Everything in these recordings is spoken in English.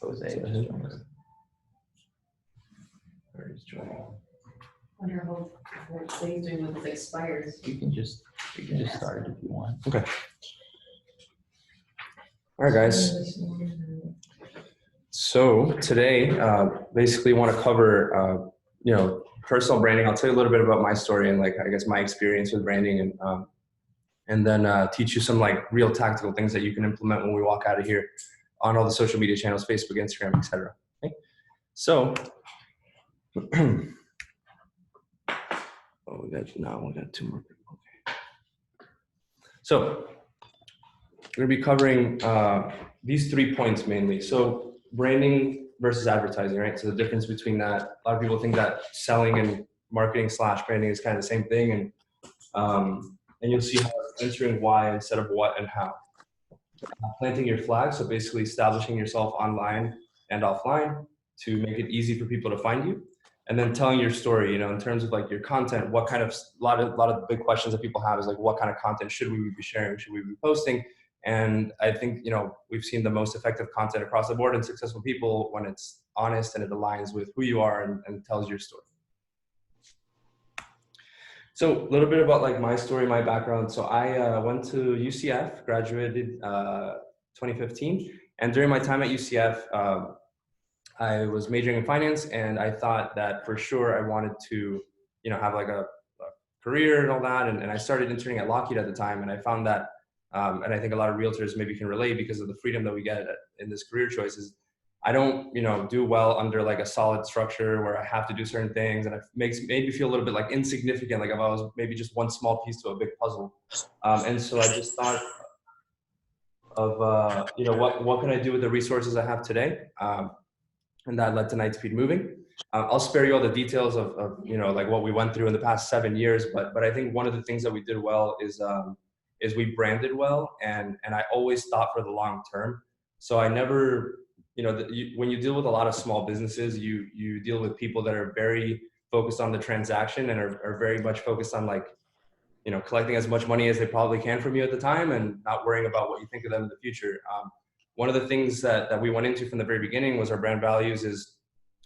Jose just joined us. Wonder how what he's doing with his expires. You can just start it if you want. Okay. All right, guys. So today, basically want to cover, personal branding. I'll tell you a little bit about my story and I guess my experience with branding, and then teach you some real tactical things that you can implement when we walk out of here on all the social media channels, Facebook, Instagram, etc. Okay. So, we got two more people. Okay. So we're gonna be covering these 3 points mainly. So branding versus advertising, right? So the difference between that. A lot of people think that selling and marketing / branding is kind of the same thing, and you'll see how it's entering why instead of what and how. Planting your flag, so basically establishing yourself online and offline to make it easy for people to find you. And then telling your story, in terms of your content, what kind of, a lot of the big questions that people have is what kind of content should we be sharing? Should we be posting? And I think, we've seen the most effective content across the board and successful people when it's honest and it aligns with who you are and tells your story. So a little bit about my story, my background. So I went to UCF, graduated 2015. And during my time at UCF, I was majoring in finance, and I thought that for sure I wanted to, have a career and all that. And I started interning at Lockheed at the time, and I found that, and I think a lot of realtors maybe can relate because of the freedom that we get in this career choices. I don't, do well under a solid structure where I have to do certain things, and it made me feel a little bit insignificant, if I was maybe just one small piece to a big puzzle. And so I just thought of, what can I do with the resources I have today? And that led to Nightspeed Moving. I'll spare you all the details of what we went through in the past 7 years, but I think one of the things that we did well is we branded well, and I always thought for the long term. So I never, when you deal with a lot of small businesses, you deal with people that are very focused on the transaction and are very much focused on collecting as much money as they probably can from you at the time and not worrying about what you think of them in the future. One of the things that we went into from the very beginning was our brand values is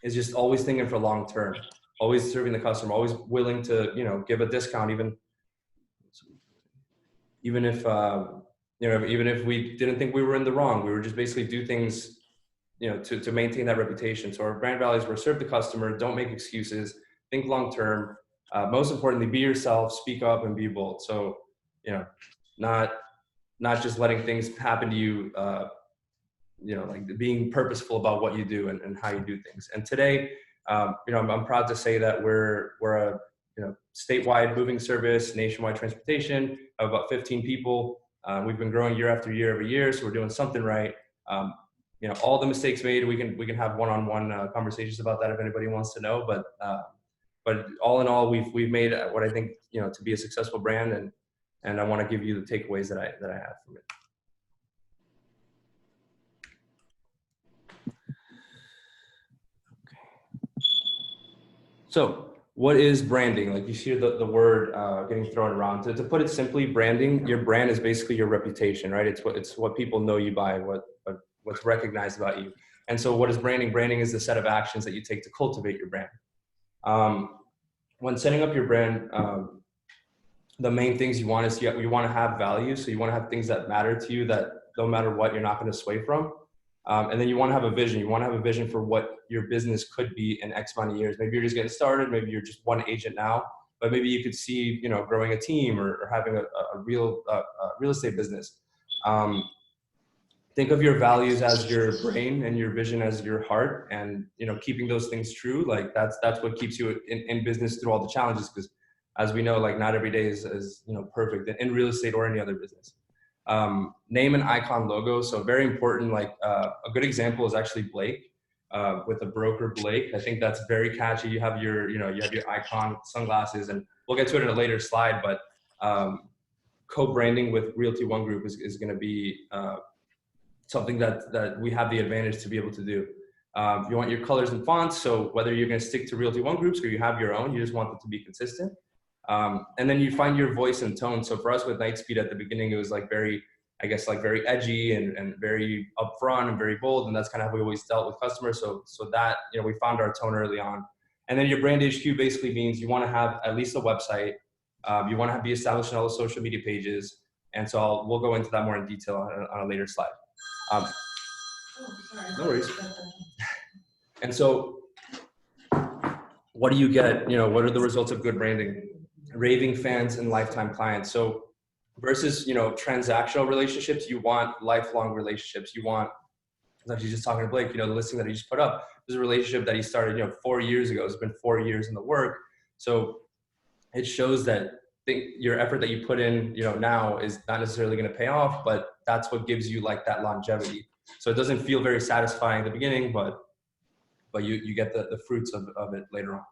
just always thinking for long term, always serving the customer, always willing to, give a discount, even if, even if we didn't think we were in the wrong. We were just basically do things, to maintain that reputation. So our brand values were serve the customer, don't make excuses, think long term. Most importantly, be yourself, speak up, and be bold. So, not just letting things happen to you, being purposeful about what you do and how you do things. And today, I'm proud to say that we're a statewide moving service, nationwide transportation of about 15 people. We've been growing year after year every year, so we're doing something right. All the mistakes made, we can have one-on-one conversations about that if anybody wants to know. But all in all, we've made what I think to be a successful brand, and I want to give you the takeaways that I have from it. So what is branding? You see the word getting thrown around. To put it simply, branding, your brand is basically your reputation, right? It's what people know you by, what's recognized about you. And so what is branding? Branding is the set of actions that you take to cultivate your brand. When setting up your brand, the main things you want is you want to have value. So you want to have things that matter to you that no matter what, you're not going to sway from. And then you want to have a vision. You want to have a vision for what your business could be in X amount of years. Maybe you're just getting started. Maybe you're just one agent now, but maybe you could see, growing a team or having a real estate business. Think of your values as your brain and your vision as your heart, and, keeping those things true. That's what keeps you in business through all the challenges. Because as we know, not every day is perfect in real estate or any other business. Name and icon logo. So very important. A good example is actually Blake, with the broker Blake. I think that's very catchy. You have your, you have your icon sunglasses, and we'll get to it in a later slide, but, co-branding with Realty One Group is going to be, something that we have the advantage to be able to do. You want your colors and fonts. So whether you're going to stick to Realty One Groups or you have your own, you just want them to be consistent. And then you find your voice and tone. So for us with Nightspeed at the beginning, it was like very, I guess, like very edgy and very upfront and very bold. And that's kind of how we always dealt with customers. So that, we found our tone early on. And then your brand HQ basically means you want to have at least a website. You want to be established in all the social media pages. And so we'll go into that more in detail on a later slide. Oh, sorry. No worries. And so what do you get? What are the results of good branding? Raving fans and lifetime clients. So versus, transactional relationships, you want lifelong relationships. You want, like you just talking to Blake, the listing that he just put up, there's a relationship that he started, 4 years ago. It's been 4 years in the work. So it shows that your effort that you put in, now is not necessarily going to pay off, but that's what gives you like that longevity. So it doesn't feel very satisfying at the beginning, but you get the fruits of it later on.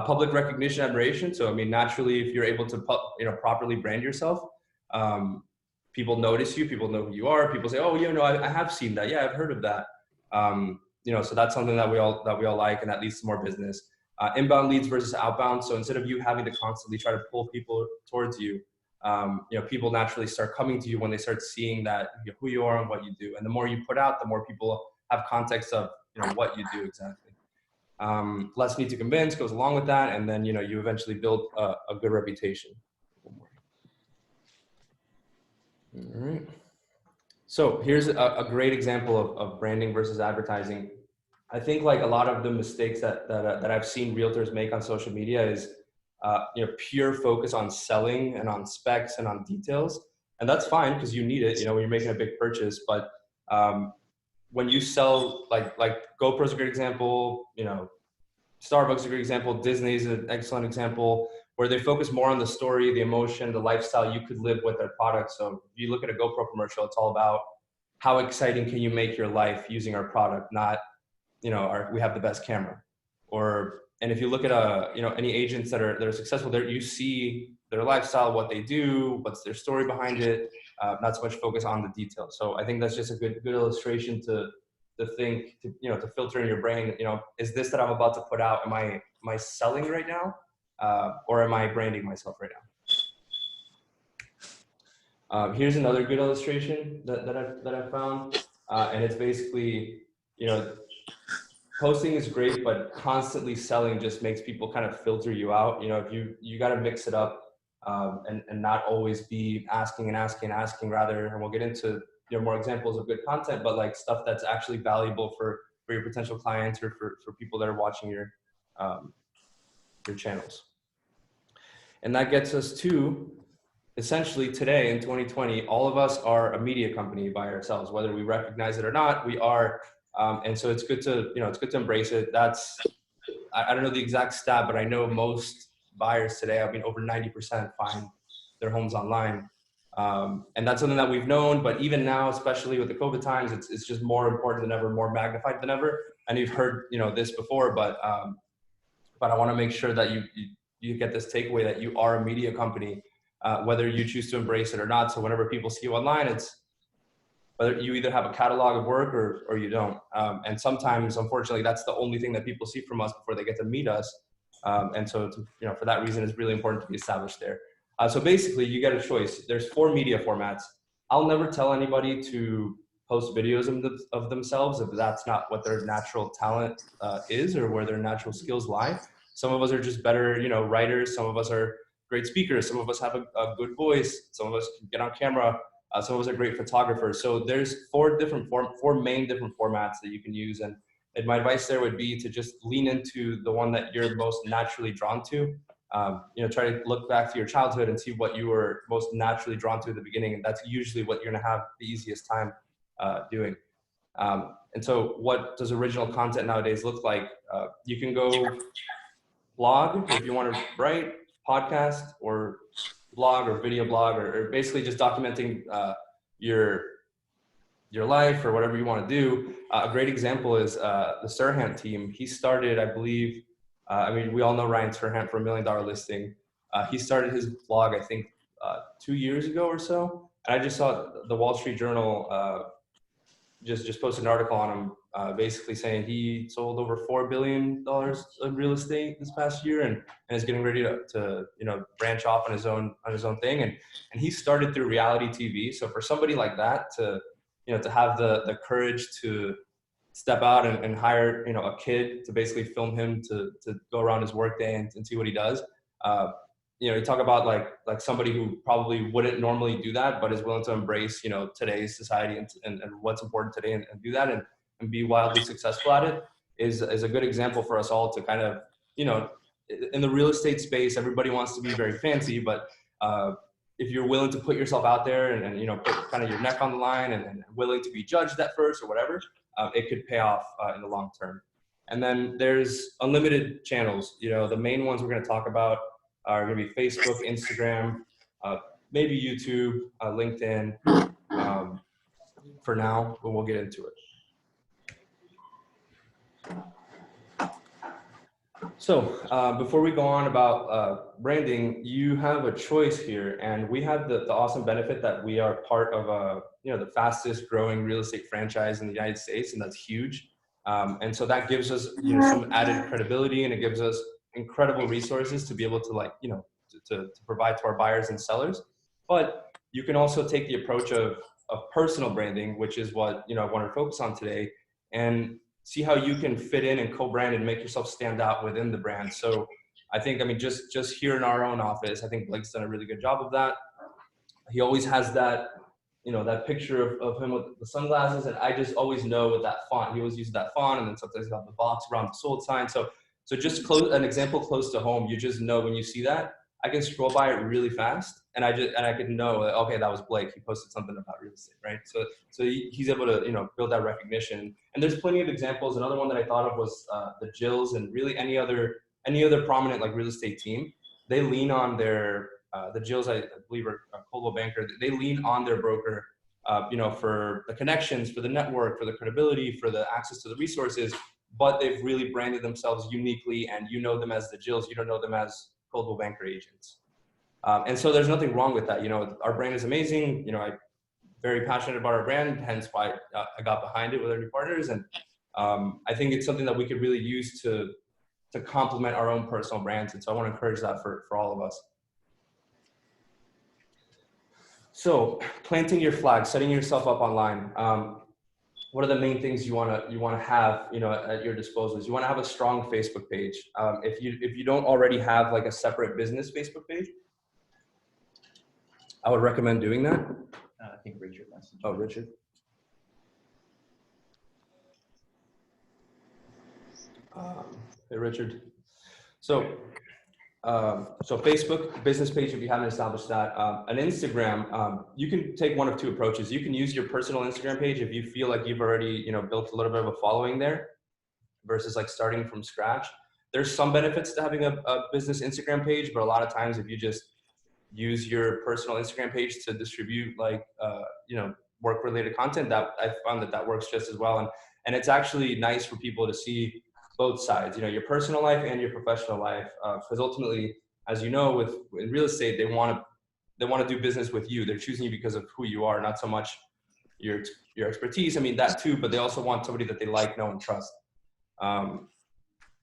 Public recognition, admiration. So, naturally, if you're able to, properly brand yourself, people notice you, people know who you are. People say, oh, I have seen that. Yeah, I've heard of that. So that's something that we all like, and that leads to more business. Inbound leads versus outbound. So instead of you having to constantly try to pull people towards you, people naturally start coming to you when they start seeing that who you are and what you do. And the more you put out, the more people have context of what you do exactly. Less need to convince goes along with that, and then you eventually build a good reputation. All right. So here's a great example of branding versus advertising. I think like a lot of the mistakes that I've seen realtors make on social media is pure focus on selling and on specs and on details, and that's fine because you need it when you're making a big purchase. But when you sell, like GoPro's a great example, Starbucks is a great example, Disney is an excellent example, where they focus more on the story, the emotion, the lifestyle you could live with their product. So if you look at a GoPro commercial, it's all about how exciting can you make your life using our product, not, we have the best camera. And if you look at any agents that are successful there, you see their lifestyle, what they do, what's their story behind it, not so much focus on the details. So I think that's just a good illustration to think, to filter in your brain, is this that I'm about to put out, am I selling right now? Or am I branding myself right now? Here's another good illustration that I found. And it's basically, posting is great, but constantly selling just makes people kind of filter you out. If you got to mix it up, and not always be asking rather, and we'll get into more examples of good content, but like stuff that's actually valuable for your potential clients or for people that are watching your channels. And that gets us to essentially today in 2020, all of us are a media company by ourselves, whether we recognize it or not, we are. And so it's good to, embrace it. I don't know the exact stat, but I know most buyers today, over 90% find their homes online. And that's something that we've known, but even now, especially with the COVID times, it's just more important than ever, more magnified than ever. And you've heard, this before, but I want to make sure that you get this takeaway that you are a media company, whether you choose to embrace it or not. So whenever people see you online, it's whether you either have a catalog of work or you don't. And sometimes, unfortunately, that's the only thing that people see from us before they get to meet us. And so, for that reason, it's really important to be established there. So basically, you get a choice. There's 4 media formats. I'll never tell anybody to post videos of themselves if that's not what their natural talent is or where their natural skills lie. Some of us are just better, writers. Some of us are great speakers. Some of us have a good voice. Some of us can get on camera. Some of us are great photographers. So there's 4 main different formats that you can use. And my advice there would be to just lean into the one that you're most naturally drawn to. Try to look back to your childhood and see what you were most naturally drawn to at the beginning. And that's usually what you're gonna have the easiest time doing. And so what does original content nowadays look like? You can go blog if you want to write, podcast, or blog or video blog, or basically just documenting your life or whatever you want to do. A great example is the Sirhan team. He started, I believe, we all know Ryan Sirhan for $1 Million Listing. He started his blog, I think, 2 years ago or so. And I just saw the Wall Street Journal just posted an article on him, basically saying he sold over $4 billion of real estate this past year, and is getting ready to branch off on his own thing. And he started through reality TV. So for somebody like that to have the courage to step out and hire a kid to basically film him to go around his workday and see what he does. You talk about like somebody who probably wouldn't normally do that, but is willing to embrace today's society and what's important today and do that and be wildly successful at it is a good example for us all to kind of in the real estate space. Everybody wants to be very fancy, but if you're willing to put yourself out there and put kind of your neck on the line and willing to be judged at first or whatever, it could pay off in the long term. And then there's unlimited channels. The main ones we're going to talk about are going to be Facebook, Instagram, maybe YouTube, LinkedIn, for now, but we'll get into it. So before we go on about branding, you have a choice here, and we have the awesome benefit that we are part of the fastest growing real estate franchise in the United States, and that's huge. And so that gives us some added credibility, and it gives us incredible resources to be able to to provide to our buyers and sellers. But you can also take the approach of personal branding, which is what I want to focus on today, and see how you can fit in and co-brand and make yourself stand out within the brand. So I think, just here in our own office, I think Blake's done a really good job of that. He always has that, that picture of him with the sunglasses, and I just always know with that font. He always uses that font, and then sometimes he'll have the box around the sold sign. So just an example close to home, you just know when you see that, I can scroll by it really fast, and I could know, okay, that was Blake. He posted something about real estate, right? So he's able to build that recognition. And there's plenty of examples. Another one that I thought of was the Jills, and really any other prominent real estate team. They lean on their the Jills, I believe, are Coldwell Banker. They lean on their broker, for the connections, for the network, for the credibility, for the access to the resources. But they've really branded themselves uniquely, and them as the Jills. You don't know them as Coldwell Banker agents. And so there's nothing wrong with that. Our brand is amazing. I'm very passionate about our brand, hence why I got behind it with our new partners. And I think it's something that we could really use to complement our own personal brands. And so I want to encourage that for all of us. So planting your flag, setting yourself up online. What are the main things you want to have at your disposal? You want to have a strong Facebook page. If you don't already have a separate business Facebook page, I would recommend doing that. I think Richard messaged. Oh, Richard. Hey, Richard. So Facebook business page, if you haven't established that, an Instagram, you can take one of two approaches. You can use your personal Instagram page if you feel like you've already, built a little bit of a following there, versus starting from scratch. There's some benefits to having a business Instagram page, but a lot of times if you just use your personal Instagram page to distribute work-related content, that I found that works just as well. And it's actually nice for people to see both sides, your personal life and your professional life, because ultimately, as in real estate, they want to do business with you. They're choosing you because of who you are, not so much your expertise. I mean, that too, but they also want somebody that they like, know, and trust.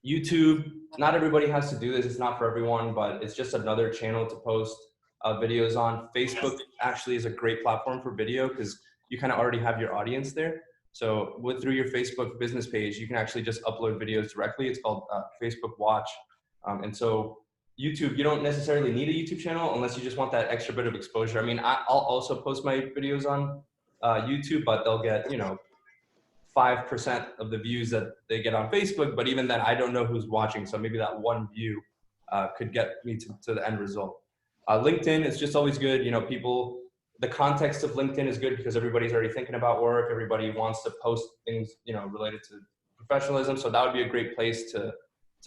YouTube, not everybody has to do this. It's not for everyone, but it's just another channel to post videos on. Facebook actually is a great platform for video because you kind of already have your audience there. So through your Facebook business page, you can actually just upload videos directly. It's called Facebook Watch. And so YouTube, you don't necessarily need a YouTube channel unless you just want that extra bit of exposure. I mean, I'll also post my videos on YouTube, but they'll get, 5% of the views that they get on Facebook. But even then, I don't know who's watching. So maybe that one view could get me to the end result. LinkedIn is just always good. The context of LinkedIn is good because everybody's already thinking about work. Everybody wants to post things, related to professionalism. So that would be a great place to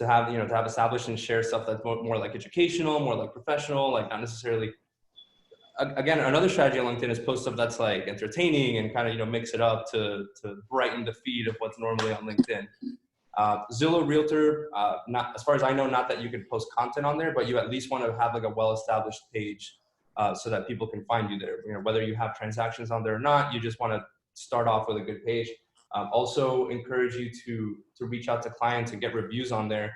have, to have established and share stuff that's more like educational, more like professional, not necessarily. Again, another strategy on LinkedIn is post stuff that's entertaining and kind of, mix it up to brighten the feed of what's normally on LinkedIn. Zillow Realtor, not as far as I know, not that you can post content on there, but you at least want to have a well-established page so that people can find you there. Whether you have transactions on there or not, you just want to start off with a good page. Also encourage you to reach out to clients and get reviews on there,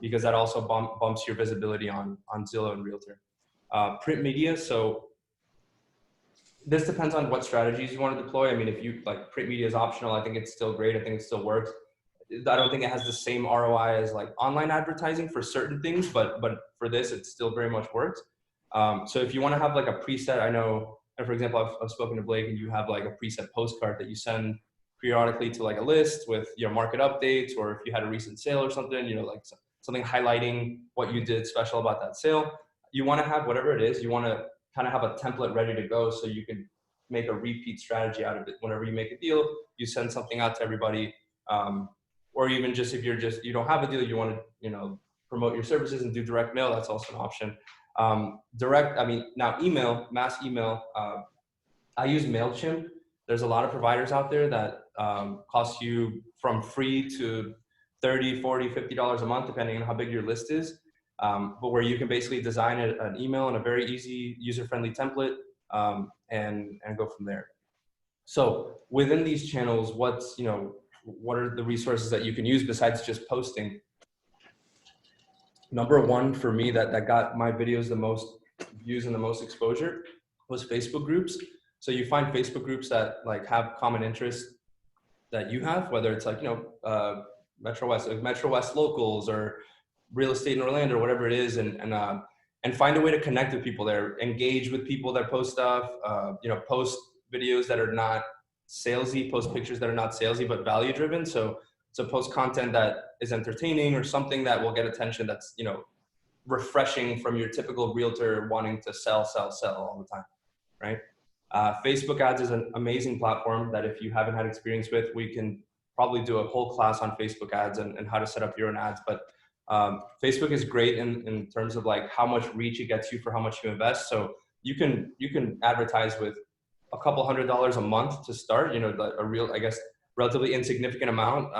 because that also bumps your visibility on Zillow and Realtor. Print media. So this depends on what strategies you want to deploy. I mean, if you like, print media is optional, I think it's still great. I think it still works. I don't think it has the same ROI as like online advertising for certain things, but for this, it still very much works. So if you want to have like a preset, I know, and for example, I've spoken to Blake, and you have like a preset postcard that you send periodically to like a list with your market updates, or if you had a recent sale or something, you know, like something highlighting what you did special about that sale. You want to have whatever it is, you want to kind of have a template ready to go, so you can make a repeat strategy out of it. Whenever you make a deal, you send something out to everybody, or even just if you don't have a deal, you want to, you know, promote your services and do direct mail. That's also an option. Now email, mass email. I use MailChimp. There's a lot of providers out there that cost you from free to $30, $40, $50 a month, depending on how big your list is. But where you can basically design an email in a very easy, user-friendly template, and go from there. So within these channels, what are the resources that you can use besides just posting? Number one for me that got my videos the most views and the most exposure was Facebook groups. So you find Facebook groups that like have common interests that you have, whether it's like, Metro West locals or real estate in Orlando or whatever it is, and find a way to connect with people there, engage with people that post stuff, post videos that are not salesy, post pictures that are not salesy, but value driven. So post content that is entertaining or something that will get attention, that's, refreshing from your typical realtor wanting to sell all the time, right? Facebook ads is an amazing platform that if you haven't had experience with, we can probably do a whole class on Facebook ads and how to set up your own ads. But Facebook is great in terms of like how much reach it gets you for how much you invest. So you can advertise with a couple $100s a month to start, a real, I guess, relatively insignificant amount,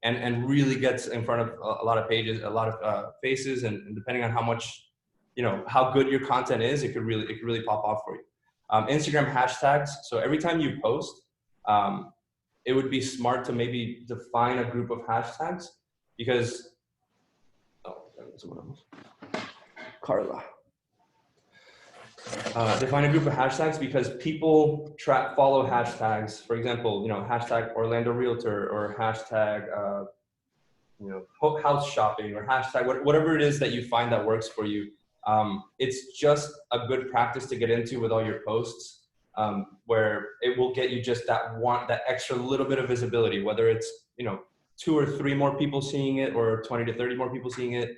and really gets in front of a lot of pages, a lot of faces, and depending on how much, how good your content is, it could really pop off for you. Instagram hashtags. So every time you post, it would be smart to maybe define a group of hashtags, because, someone else. Carla. Define a group of hashtags because people follow hashtags. For example, hashtag Orlando Realtor, or hashtag, house shopping, or hashtag whatever it is that you find that works for you. It's just a good practice to get into with all your posts, where it will get you just that extra little bit of visibility, whether it's, 2 or 3 more people seeing it, or 20 to 30 more people seeing it.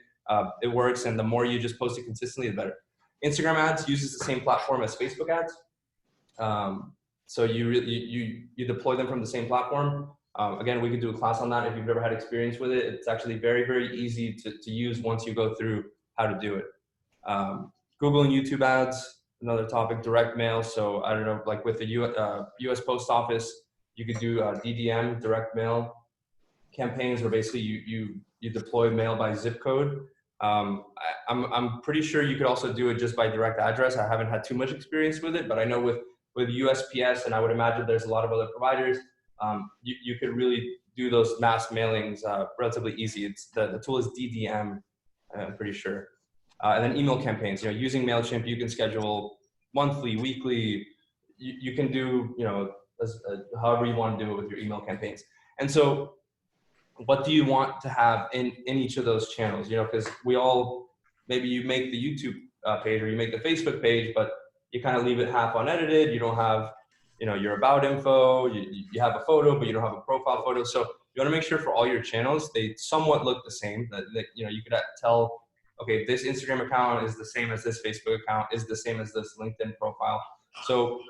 It works. And the more you just post it consistently, the better. Instagram ads uses the same platform as Facebook ads. So you deploy them from the same platform. Again, we could do a class on that if you've never had experience with it. It's actually very, very easy to use once you go through how to do it. Google and YouTube ads, another topic. Direct mail. So I don't know, like with the US Post Office, you could do DDM, direct mail campaigns, where basically you deploy mail by zip code. I'm pretty sure you could also do it just by direct address. I haven't had too much experience with it, but I know with USPS, and I would imagine there's a lot of other providers, you could really do those mass mailings relatively easy. The tool is DDM, I'm pretty sure. And then email campaigns, using MailChimp, you can schedule monthly, weekly. You can do, however you want to do it with your email campaigns. And so what do you want to have in each of those channels? Because maybe you make the YouTube page, or you make the Facebook page, but you kind of leave it half unedited. You don't have, your about info. You have a photo, but you don't have a profile photo. So you want to make sure for all your channels, they somewhat look the same. That you could tell, okay, this Instagram account is the same as this Facebook account, is the same as this LinkedIn profile. So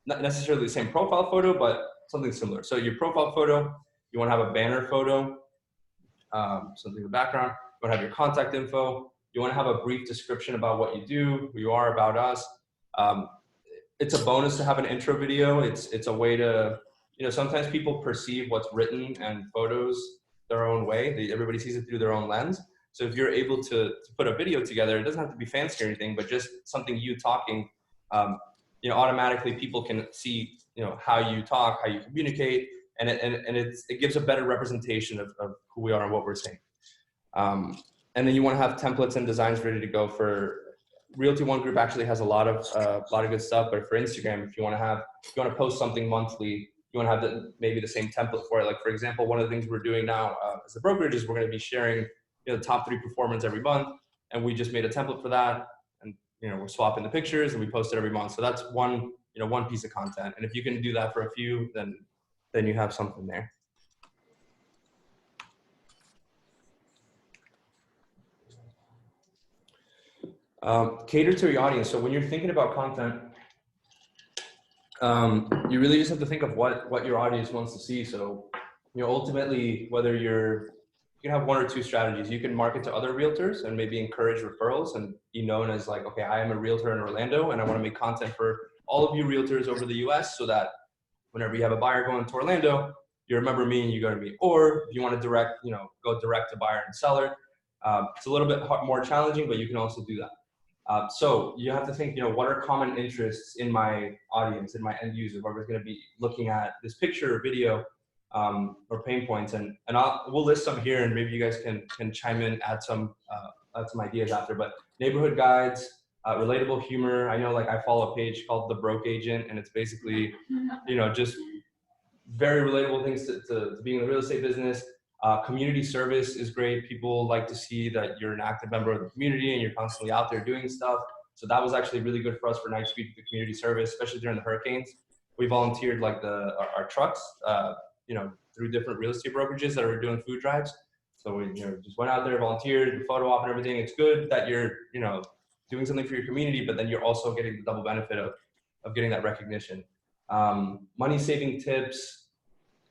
not necessarily the same profile photo, but something similar. So your profile photo, you want to have a banner photo, something in the background. You want to have your contact info. You want to have a brief description about what you do, who you are, about us. It's a bonus to have an intro video. It's a way to, sometimes people perceive what's written and photos their own way. Everybody sees it through their own lens. So if you're able to put a video together, it doesn't have to be fancy or anything, but just something you talking, automatically people can see, how you talk, how you communicate, and it gives a better representation of who we are and what we're saying. And then you want to have templates and designs ready to go. For Realty One Group actually has a lot of good stuff, but for Instagram, if you want to post something monthly, you want to have maybe the same template for it. Like, for example, one of the things we're doing now as a brokerage is we're going to be sharing the top 3 performers every month, and we just made a template for that, and we're swapping the pictures and we post it every month. So that's one piece of content, and if you can do that for a few, then you have something there. Cater to your audience. So when you're thinking about content, you really just have to think of what your audience wants to see. So, ultimately, whether you can have 1 or 2 strategies. You can market to other realtors and maybe encourage referrals and be known as like, okay, I am a realtor in Orlando and I want to make content for all of you realtors over the US, so that whenever you have a buyer going to Orlando, you remember me and you go to me. Or if you want to go direct to buyer and seller, it's a little bit more challenging, but you can also do that. So you have to think, what are common interests in my audience, in my end user, whoever's going to be looking at this picture or video, or pain points, and we'll list some here, and maybe you guys can chime in, add some ideas after. But neighborhood guides, relatable humor. I know, like, I follow a page called The Broke Agent, and it's basically, just very relatable things to being in the real estate business. Community service is great. People like to see that you're an active member of the community and you're constantly out there doing stuff. So that was actually really good for us for Night Speed, the community service, especially during the hurricanes. We volunteered like our trucks, through different real estate brokerages that were doing food drives. So we just went out there, volunteered, photo op and everything. It's good that you're doing something for your community, but then you're also getting the double benefit of getting that recognition. Money saving tips.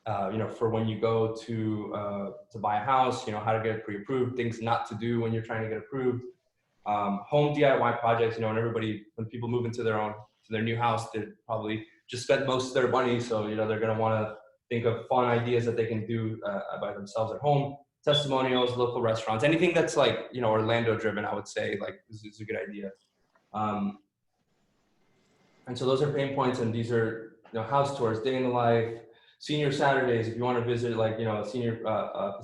For when you go to buy a house, how to get it pre-approved, things not to do when you're trying to get approved. Home DIY projects, when people move into their new house, they probably just spent most of their money. So, they're going to want to think of fun ideas that they can do by themselves at home. Testimonials, local restaurants, anything that's like, Orlando driven, I would say, like, is a good idea. And so those are pain points, and these are, house tours, day in the life, senior Saturdays. If you want to visit, like, a senior, well,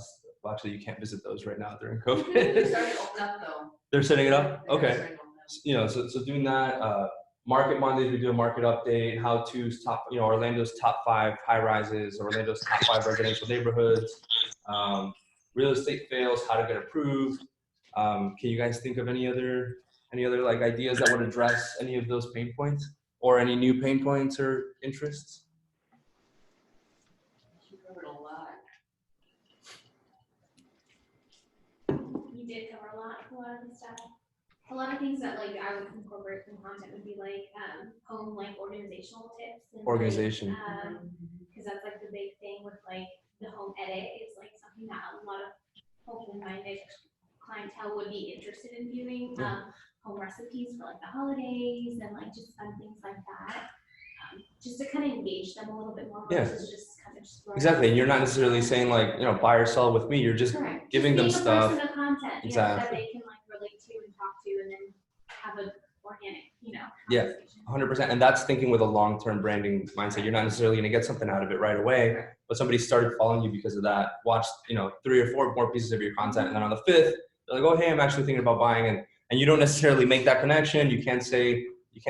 actually, you can't visit those right now during COVID. They're starting to open up, though. They're setting it up? They're Okay. starting to open up. So doing that. Market Mondays, we do a market update, how-tos, Orlando's top 5 high-rises, Orlando's top 5 residential neighborhoods, real estate fails, how to get approved. Can you guys think of any other like ideas that would address any of those pain points, or any new pain points or interests? You covered a lot. You did cover a lot of the stuff. A lot of things that like I would incorporate from content would be like home like organizational tips. And, Organization. Because that's like the big thing with like the home edit is like something that a lot of home-minded clientele would be interested in viewing. Home recipes for like the holidays and like just fun things like that. Just to kind of engage them a little bit more versus just kind of just exactly. And you're not necessarily saying like, buy or sell with me. You're just giving them stuff. Content, exactly. That they can like relate to and talk to, and then have an organic, Yeah, 100%. And that's thinking with a long-term branding mindset. You're not necessarily going to get something out of it right away, but somebody started following you because of that. Watched, 3 or 4 more pieces of your content, and then on the 5th, they're like, oh, hey, I'm actually thinking about buying, and you don't necessarily make that connection. You can't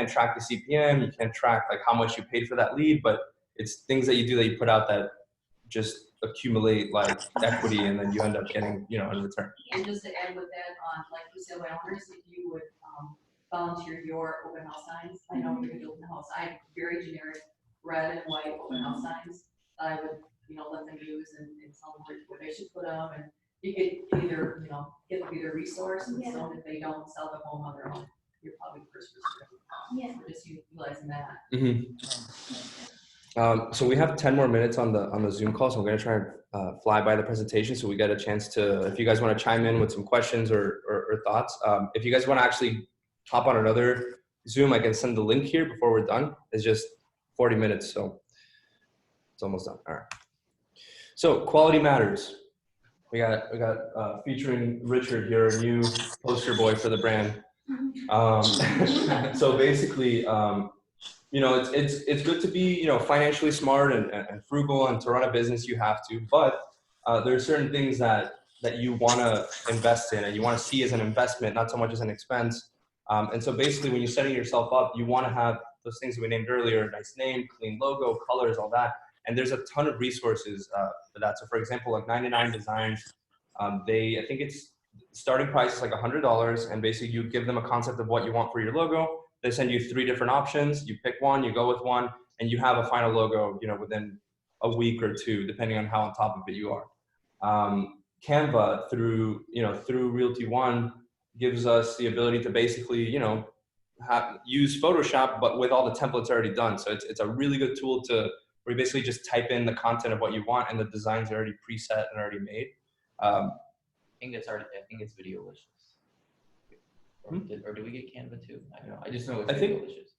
track the CPM, you can't track like how much you paid for that lead, but it's things that you do that you put out that just accumulate like equity, and then you end up getting, in return. And just to add with that, like you said, owners, if you would volunteer your open house signs. I know you're gonna do open house. I have very generic red and white open house signs that I would, let them use and tell them what they should put up. And you could either, get them either resource, and so if they don't sell the home on their own, you're probably the first person. Yeah. So just utilizing that. So we have 10 more minutes on the Zoom call, so I'm going to try and fly by the presentation so we get a chance to, if you guys want to chime in with some questions or thoughts. If you guys want to actually hop on another Zoom, I can send the link here before we're done. It's just 40 minutes, so it's almost done. All right. So quality matters. We got featuring Richard here, a new poster boy for the brand. So basically, it's good to be, financially smart and frugal, and to run a business you have to, but there are certain things that you want to invest in and you want to see as an investment, not so much as an expense. And so basically when you're setting yourself up, you want to have those things that we named earlier: nice name, clean logo, colors, all that. And there's a ton of resources for that. So for example, like 99 Designs, I think it's starting price is like $100, and basically you give them a concept of what you want for your logo. They send you 3 different options. You pick one, you go with one, and you have a final logo, within a week or 2, depending on how on top of it you are. Canva through Realty One gives us the ability to basically, use Photoshop, but with all the templates already done. So it's a really good tool where you basically just type in the content of what you want, and the designs are already preset and already made. I think it's Videolicious. Or do we get Canva too? I don't know. I just know it's Videolicious.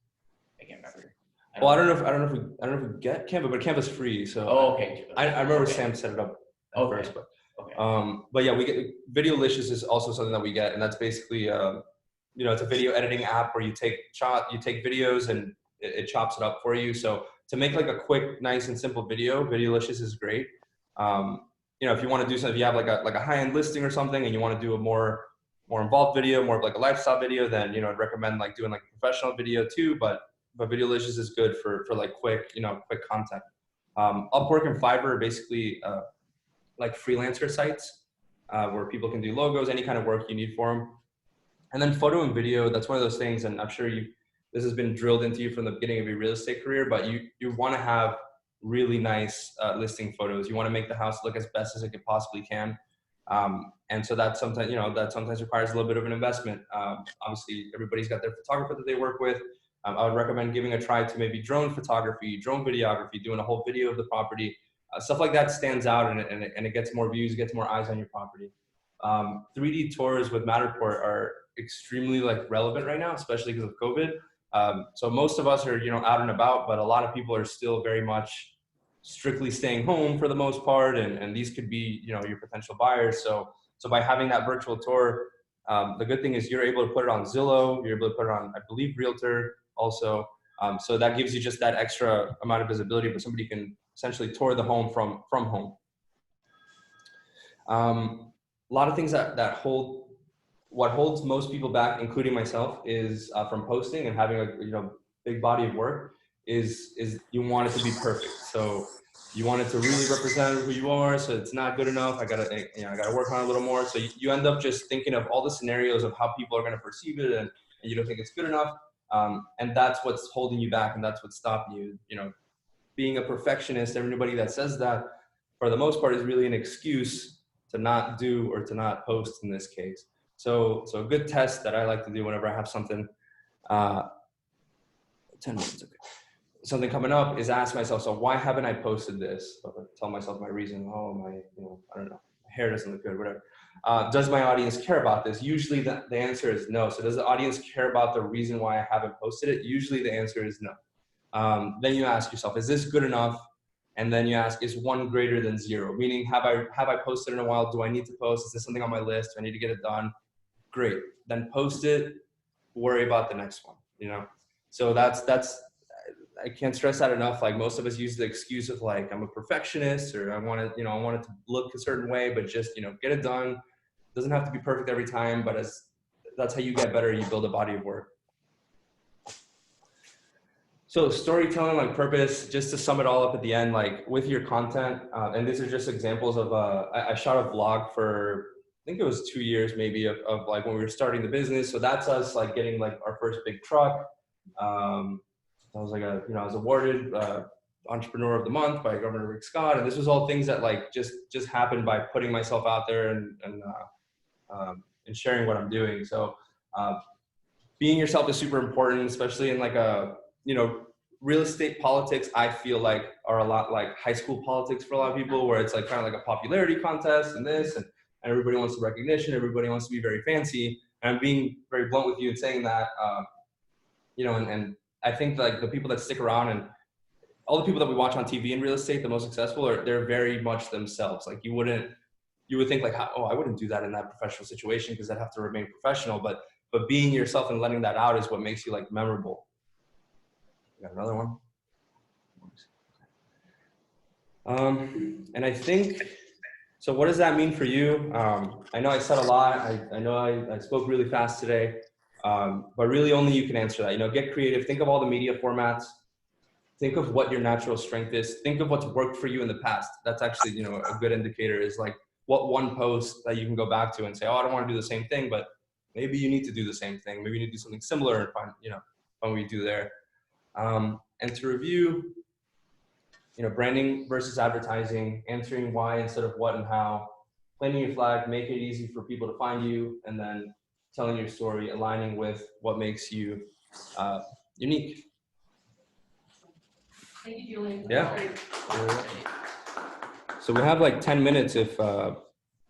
I can't remember. I don't know if we get Canva, but Canva's free. So okay. I remember Sam set it up at first, but but yeah, we get Videolicious is also something that we get, and that's basically it's a video editing app where you take videos and it chops it up for you. So to make like a quick, nice and simple video, Videolicious is great. If you want to do something, if you have like a high-end listing or something and you want to do a more involved video, more of like a lifestyle video, then I'd recommend like doing like a professional video too. But Videolicious is good for like quick content. Upwork and Fiverr are basically like freelancer sites where people can do logos, any kind of work you need for them. And then photo and video, that's one of those things, and I'm sure this has been drilled into you from the beginning of your real estate career, but you want to have really nice listing photos. You want to make the house look as best as it could possibly can. And so that sometimes requires a little bit of an investment. Obviously, everybody's got their photographer that they work with. I would recommend giving a try to maybe drone photography, drone videography, doing a whole video of the property. Stuff like that stands out, and it gets more views, gets more eyes on your property. 3D tours with Matterport are extremely relevant right now, especially because of COVID. So most of us are out and about, but a lot of people are still very much strictly staying home for the most part, and these could be your potential buyers. So by having that virtual tour, the good thing is you're able to put it on Zillow, you're able to put it on, I believe, Realtor also. So that gives you just that extra amount of visibility, but somebody can essentially tour the home from home. A lot of things that holds most people back, including myself, is from posting and having a big body of work. Is you want it to be perfect. So you want it to really represent who you are. So it's not good enough. I gotta work on it a little more. So you end up just thinking of all the scenarios of how people are going to perceive it, and you don't think it's good enough. And that's what's holding you back, and that's what's stopping you. Being a perfectionist, everybody that says that, for the most part, is really an excuse to not do or to not post in this case. So a good test that I like to do whenever I have something, 10 minutes, okay, something coming up, is ask myself, so why haven't I posted this? Or tell myself my reason. I don't know, my hair doesn't look good, whatever. Does my audience care about this? Usually the answer is no. So does the audience care about the reason why I haven't posted it? Usually the answer is no. Then you ask yourself, is this good enough? And then you ask, is 1 greater than 0? Meaning, have I posted in a while? Do I need to post? Is this something on my list? Do I need to get it done? Great. Then post it. Worry about the next one. So that's I can't stress that enough. Like, most of us use the excuse of I'm a perfectionist, or I want it to look a certain way, but just get it done. It doesn't have to be perfect every time, but that's how you get better. You build a body of work. So storytelling, purpose, just to sum it all up at the end, with your content, and these are just examples of, I shot a vlog for, I think it was 2 years maybe of when we were starting the business. So that's us getting our first big truck. I was I was awarded Entrepreneur of the Month by Governor Rick Scott. And this was all things that just happened by putting myself out there and sharing what I'm doing. So being yourself is super important, especially in real estate politics. I feel are a lot like high school politics for a lot of people, where it's kind of like a popularity contest and this, and everybody wants the recognition. Everybody wants to be very fancy. And I'm being very blunt with you in saying that, and I think the people that stick around, and all the people that we watch on TV in real estate, the most successful, they're very much themselves. You would think I wouldn't do that in that professional situation, because I'd have to remain professional. But being yourself and letting that out is what makes you memorable. Got another one. And I think, so what does that mean for you? I know I said a lot. I know I spoke really fast today, but really only you can answer that. You know, get creative. Think of all the media formats. Think of what your natural strength is. Think of what's worked for you in the past. That's actually, you know, a good indicator is like what one post that you can go back to and say, oh, I don't want to do the same thing, but maybe you need to do the same thing. Maybe you need to do something similar and find, you know, find what you do there. And to review, you know, branding versus advertising, answering why instead of what and how, planting your flag, make it easy for people to find you, and then telling your story, aligning with what makes you unique. Thank you, Julian. Yeah. So we have like 10 minutes. If I'm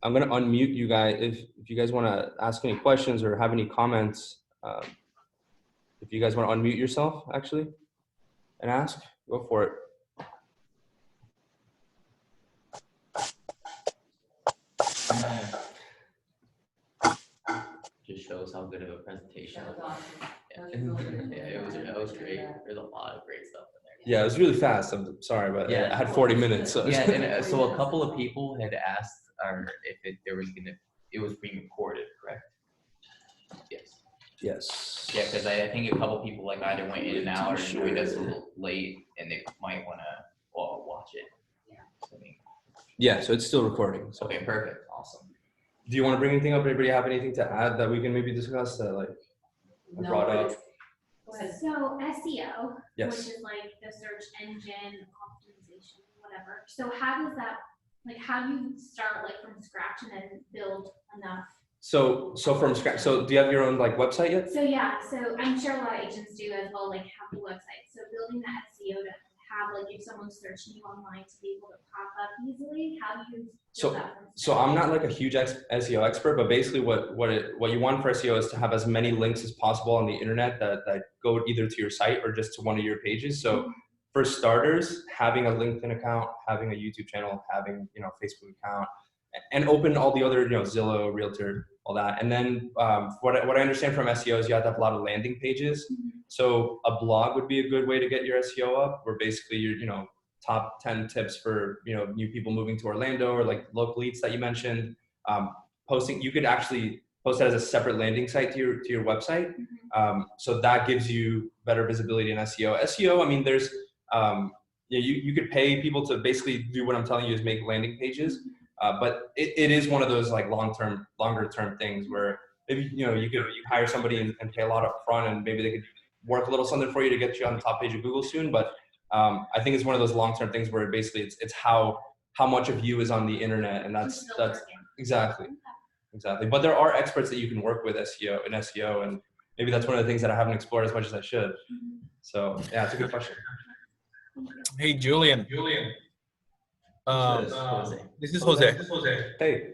gonna unmute you guys, if you guys want to ask any questions or have any comments, if you guys want to unmute yourself actually and ask, go for it. Just shows how good of a presentation. That was awesome. Yeah, That was really good. yeah, it was great. There's a lot of great stuff in there. Yeah, it was really fast. I'm sorry, but Yeah. I had 40 minutes. So. Yeah, and so a couple of people had asked, if it was being recorded, correct? Yes. Yes. Yeah, because I think a couple people like either went in and out or joined us a little late, and they might want to watch it. Yeah. I mean, Yeah, so it's still recording. So. okay, perfect, awesome. Do you want to bring anything up? Anybody have anything to add that we can maybe discuss that like I brought No, up? it's- Go ahead. So SEO, Yes. which is like the search engine optimization, whatever. So how does that, like, how do you start like from scratch and then build enough? So from scratch. So do you have your own like website yet? So yeah, so I'm sure a lot of agents do as well, like have the website. So building that SEO to have like if someone's searching you online to be able to pop up easily, how do you build that from So I'm not like a huge SEO expert, but basically what you want for SEO is to have as many links as possible on the internet that go either to your site or just to one of your pages. So for starters, having a LinkedIn account, having a YouTube channel, having, you know, Facebook account, and open all the other, you know, Zillow, Realtor, all that. And then what I understand from SEO is you have to have a lot of landing pages. So a blog would be a good way to get your SEO up, where basically you're, you know, top 10 tips for, you know, new people moving to Orlando or like local leads that you mentioned. Posting, you could actually post that as a separate landing site to your website. So that gives you better visibility in SEO. SEO, I mean, there's, yeah, you could pay people to basically do what I'm telling you is make landing pages. But it is one of those like longer term things where maybe, you know, you hire somebody and pay a lot up front, and maybe they could work a little something for you to get you on the top page of Google soon. But I think it's one of those long-term things where basically it's how much of you is on the internet, and that's exactly. But there are experts that you can work with in SEO, and maybe that's one of the things that I haven't explored as much as I should. So yeah, it's a good question. Hey, Julian. Jose. This is Jose. Hey,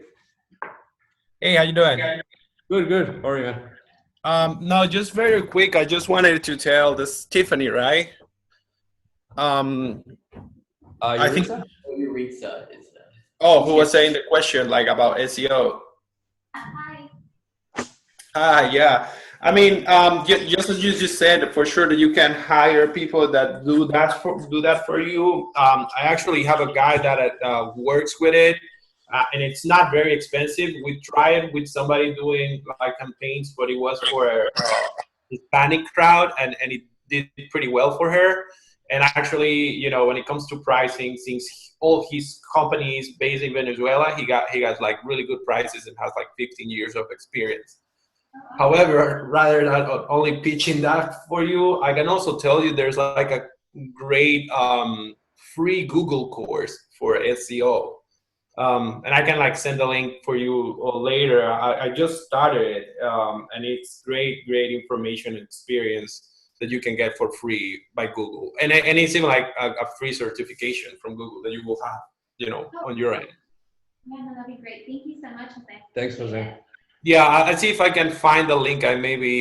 Hey, how you doing? good. How are you, man? No, just very quick. I just wanted to tell this Tiffany, right? I think. Eureka is Oh, who was saying the question like about SEO? Hi. Yeah. I mean, just as you just said, for sure that you can hire people that do that for you. I actually have a guy that works with it, and it's not very expensive. We tried with somebody doing like campaigns, but it was for a Hispanic crowd, and it did pretty well for her. And actually, you know, when it comes to pricing, since all his company is based in Venezuela, he got like really good prices and has like 15 years of experience. However, rather than only pitching that for you, I can also tell you there's like a great free Google course for SEO. And I can like send a link for you later. I just started it, and it's great information and experience that you can get for free by Google. And it's even like a free certification from Google that you will have, you know, on your end. Yeah, no, that'd be great. Thank you so much, Jose. Thanks, Jose. Yeah, I'll see if I can find the link. I maybe